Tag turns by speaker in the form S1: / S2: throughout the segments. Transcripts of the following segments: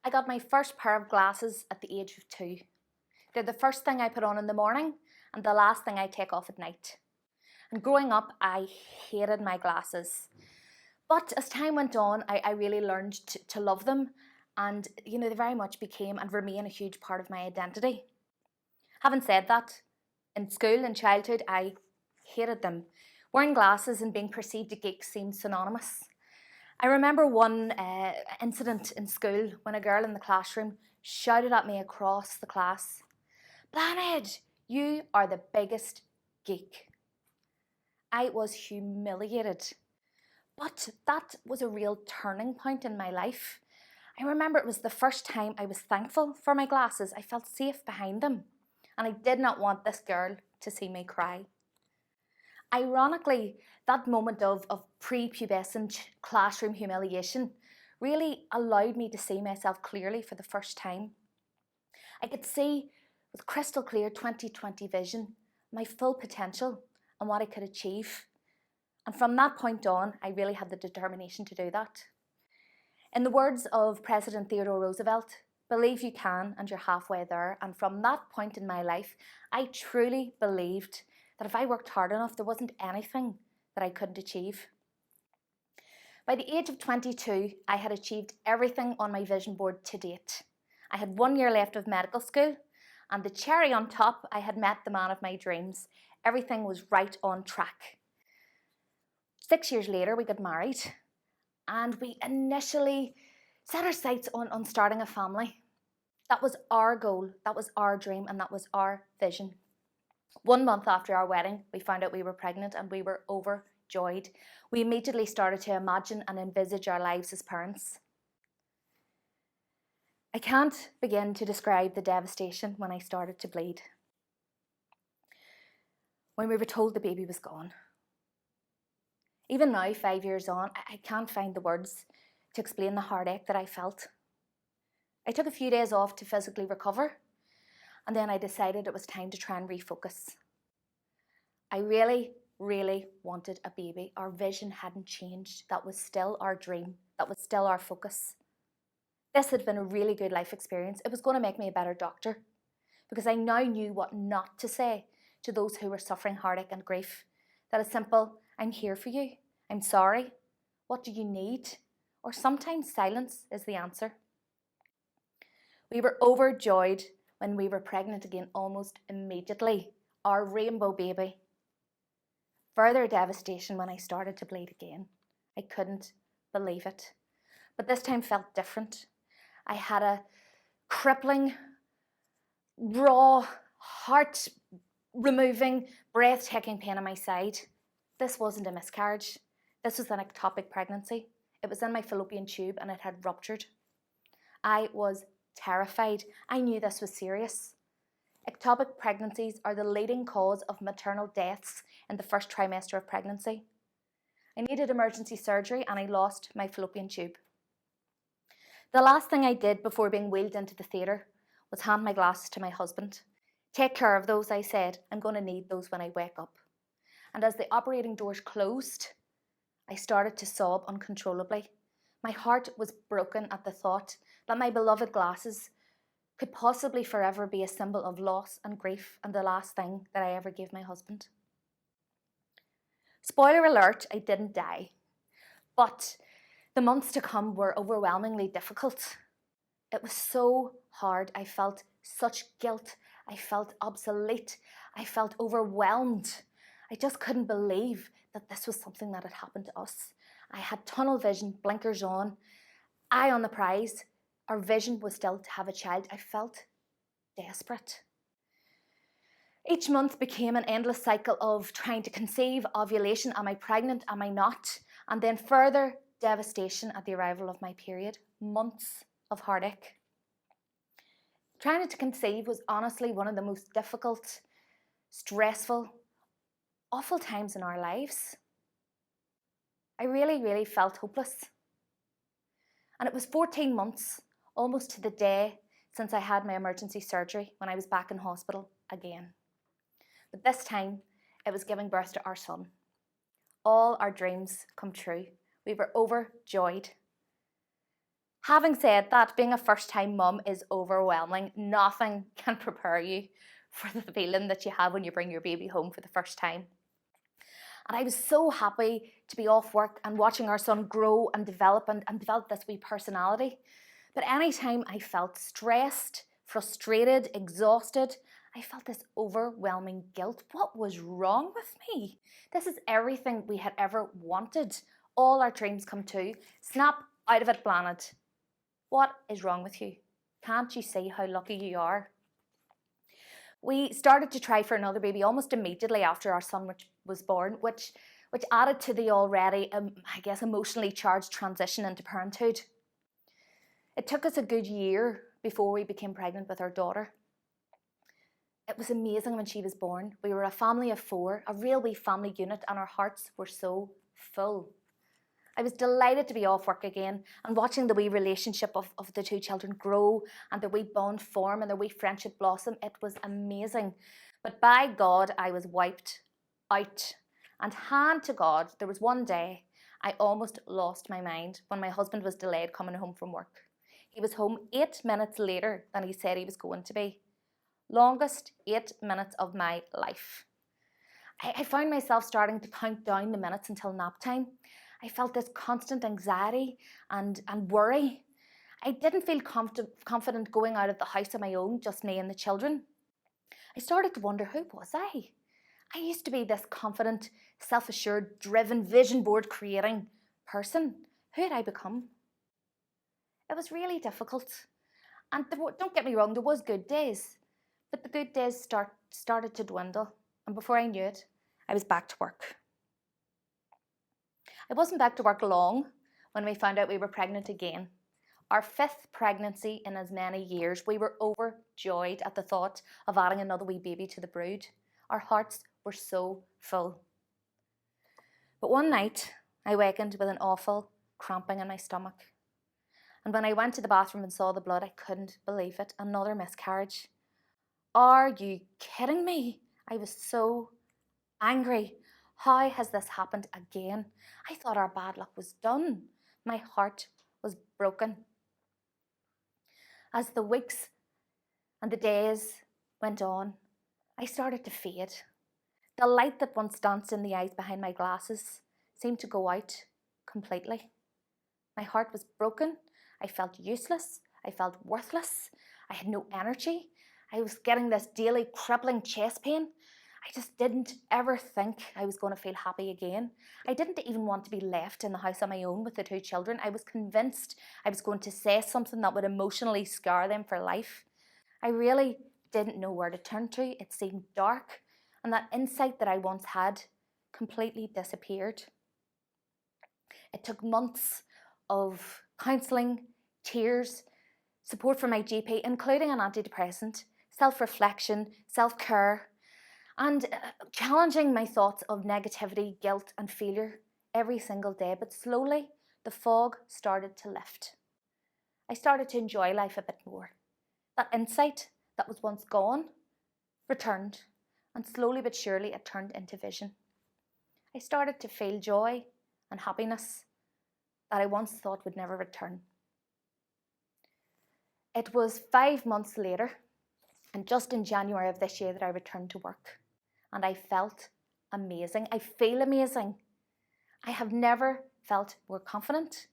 S1: I got my first pair of glasses at the age of 2. They're the first thing I put on in the morning and the last thing I take off at night. And growing up, I hated my glasses. But as time went on, I really learned to love them, and they very much became and remain a huge part of my identity. Having said that, in school and childhood, I hated them. Wearing glasses and being perceived a geek seemed synonymous. I remember one incident in school when a girl in the classroom shouted at me across the class, "thnaid, you are the biggest geek." I was humiliated. But that was a real turning point in my life. I remember it was the first time I was thankful for my glasses. I felt safe behind them. And I did not want this girl to see me cry. Ironically, that moment of prepubescent classroom humiliation really allowed me to see myself clearly for the first time. I could see with crystal clear 20/20 vision my full potential and what I could achieve. And from that point on, I really had the determination to do that. In the words of President Theodore Roosevelt, "Believe you can and you're halfway there." And from that point in my life, I truly believed that if I worked hard enough, there wasn't anything that I couldn't achieve. By the age of 22, I had achieved everything on my vision board to date. I had 1 year left of medical school, and the cherry on top, I had met the man of my dreams. Everything was right on track. 6 years later, we got married, and we initially set our sights on starting a family. That was our goal, that was our dream, and that was our vision. 1 month after our wedding, we found out we were pregnant, and we were overjoyed. We immediately started to imagine and envisage our lives as parents. I can't begin to describe the devastation when I started to bleed. When we were told the baby was gone. Even now, 5 years on, I can't find the words to explain the heartache that I felt. I took a few days off to physically recover, and then I decided it was time to try and refocus. I really, really wanted a baby. Our vision hadn't changed. That was still our dream. That was still our focus. This had been a really good life experience. It was going to make me a better doctor because I now knew what not to say to those who were suffering heartache and grief. That is simple: "I'm here for you. I'm sorry. What do you need?" Or sometimes silence is the answer. We were overjoyed when we were pregnant again almost immediately. Our rainbow baby. Further devastation when I started to bleed again. I couldn't believe it. But this time felt different. I had a crippling, raw, heart-removing, breathtaking pain on my side. This wasn't a miscarriage. This was an ectopic pregnancy. It was in my fallopian tube and it had ruptured. I was terrified. I knew this was serious. Ectopic pregnancies are the leading cause of maternal deaths in the first trimester of pregnancy. I needed emergency surgery and I lost my fallopian tube. The last thing I did before being wheeled into the theatre was hand my glasses to my husband. "Take care of those," I said. "I'm going to need those when I wake up." And as the operating doors closed, I started to sob uncontrollably. My heart was broken at the thought that my beloved glasses could possibly forever be a symbol of loss and grief and the last thing that I ever gave my husband. Spoiler alert, I didn't die. But the months to come were overwhelmingly difficult. It was so hard. I felt such guilt. I felt obsolete. I felt overwhelmed. I just couldn't believe that this was something that had happened to us. I had tunnel vision, blinkers on, eye on the prize. Our vision was still to have a child. I felt desperate. Each month became an endless cycle of trying to conceive, ovulation. Am I pregnant? Am I not? And then further devastation at the arrival of my period. Months of heartache. Trying to conceive was honestly one of the most difficult, stressful, awful times in our lives. I really, really felt hopeless. And it was 14 months, almost to the day, since I had my emergency surgery when I was back in hospital again. But this time, it was giving birth to our son. All our dreams come true. We were overjoyed. Having said that, being a first-time mum is overwhelming. Nothing can prepare you for the feeling that you have when you bring your baby home for the first time. And I was so happy to be off work and watching our son grow and develop this wee personality. But anytime I felt stressed, frustrated, exhausted, I felt this overwhelming guilt. What was wrong with me? This is everything we had ever wanted. All our dreams come true. Snap out of it, planet. What is wrong with you? Can't you see how lucky you are? We started to try for another baby almost immediately after our son was born, which added to the already, emotionally charged transition into parenthood. It took us a good year before we became pregnant with our daughter. It was amazing when she was born. We were a family of 4, a real wee family unit, and our hearts were so full. I was delighted to be off work again and watching the wee relationship of the 2 children grow and the wee bond form and the wee friendship blossom. It was amazing. But by God, I was wiped out. And hand to God, there was one day I almost lost my mind when my husband was delayed coming home from work. He was home 8 minutes later than he said he was going to be. Longest 8 minutes of my life. I found myself starting to count down the minutes until nap time. I felt this constant anxiety and worry. I didn't feel confident going out of the house on my own, just me and the children. I started to wonder, who was I? I used to be this confident, self-assured, driven, vision board creating person. Who had I become? It was really difficult. And don't get me wrong, there was good days. But the good days started to dwindle. And before I knew it, I was back to work. I wasn't back to work long when we found out we were pregnant again. Our 5th pregnancy in as many years. We were overjoyed at the thought of adding another wee baby to the brood. Our hearts were so full. But one night, I wakened with an awful cramping in my stomach. And when I went to the bathroom and saw the blood, I couldn't believe it. Another miscarriage. Are you kidding me? I was so angry. How has this happened again? I thought our bad luck was done. My heart was broken. As the weeks and the days went on, I started to fade. The light that once danced in the eyes behind my glasses seemed to go out completely. My heart was broken. I felt useless. I felt worthless. I had no energy. I was getting this daily crippling chest pain. I just didn't ever think I was going to feel happy again. I didn't even want to be left in the house on my own with the 2 children. I was convinced I was going to say something that would emotionally scar them for life. I really didn't know where to turn to. It seemed dark, and that insight that I once had completely disappeared. It took months of counselling, tears, support from my GP, including an antidepressant, self-reflection, self-care, and challenging my thoughts of negativity, guilt and failure every single day. But slowly, the fog started to lift. I started to enjoy life a bit more. That insight that was once gone returned, and slowly but surely it turned into vision. I started to feel joy and happiness that I once thought would never return. It was 5 months later, and just in January of this year, that I returned to work. And I felt amazing. I feel amazing. I have never felt more confident,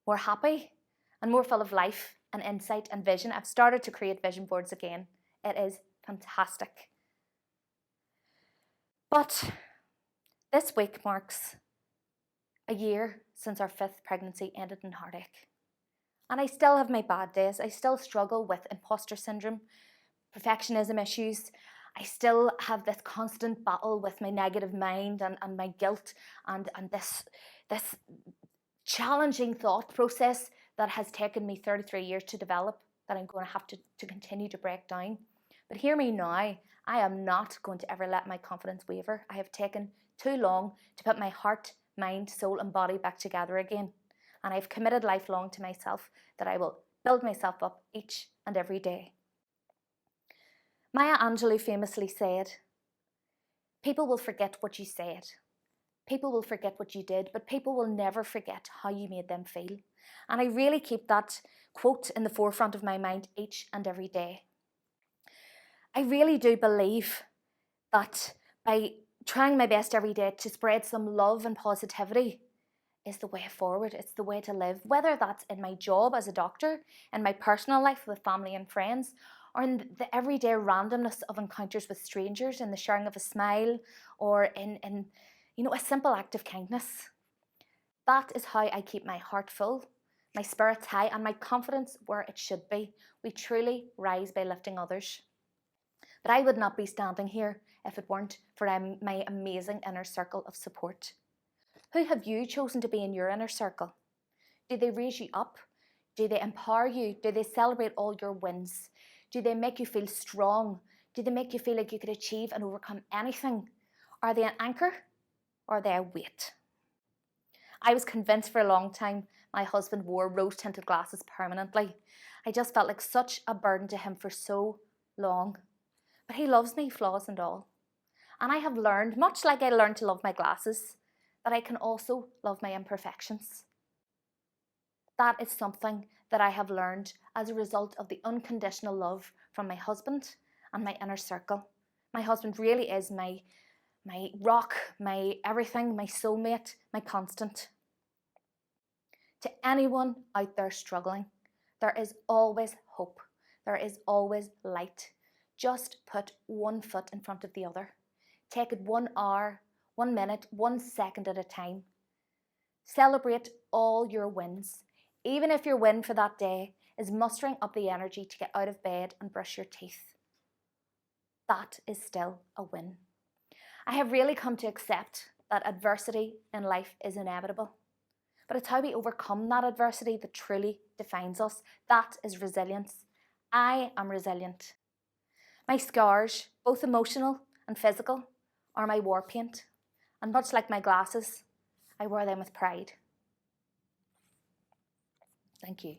S1: more happy, and more full of life and insight and vision. I've started to create vision boards again. It is fantastic. But this week marks a year since our 5th pregnancy ended in heartache. And I still have my bad days. I still struggle with imposter syndrome, perfectionism issues. I still have this constant battle with my negative mind and my guilt and this challenging thought process that has taken me 33 years to develop, that I'm going to have to continue to break down. But hear me now, I am not going to ever let my confidence waver. I have taken too long to put my heart, mind, soul and body back together again. And I've committed lifelong to myself that I will build myself up each and every day. Maya Angelou famously said, "People will forget what you said, People will forget what you did, but people will never forget how you made them feel. And I really keep that quote in the forefront of my mind each and every day. I really do believe that by trying my best every day to spread some love and positivity is the way forward. It's the way to live, whether that's in my job as a doctor, in my personal life with family and friends, or in the everyday randomness of encounters with strangers, in the sharing of a smile, or in a simple act of kindness. That is how I keep my heart full, my spirits high, and my confidence where it should be. We truly rise by lifting others. But I would not be standing here if it weren't for my amazing inner circle of support. Who have you chosen to be in your inner circle? Do they raise you up? Do they empower you? Do they celebrate all your wins? Do they make you feel strong? Do they make you feel like you could achieve and overcome anything? Are they an anchor or are they a weight? I was convinced for a long time my husband wore rose-tinted glasses permanently. I just felt like such a burden to him for so long. But he loves me, flaws and all. And I have learned, much like I learned to love my glasses, that I can also love my imperfections. That is something that I have learned as a result of the unconditional love from my husband and my inner circle. My husband really is my rock, my everything, my soulmate, my constant. To anyone out there struggling, there is always hope. There is always light. Just put one foot in front of the other. Take it 1 hour, 1 minute, 1 second at a time. Celebrate all your wins, even if your win for that day is mustering up the energy to get out of bed and brush your teeth. That is still a win. I have really come to accept that adversity in life is inevitable. But it's how we overcome that adversity that truly defines us. That is resilience. I am resilient. My scars, both emotional and physical, are my war paint. And much like my glasses, I wear them with pride. Thank you.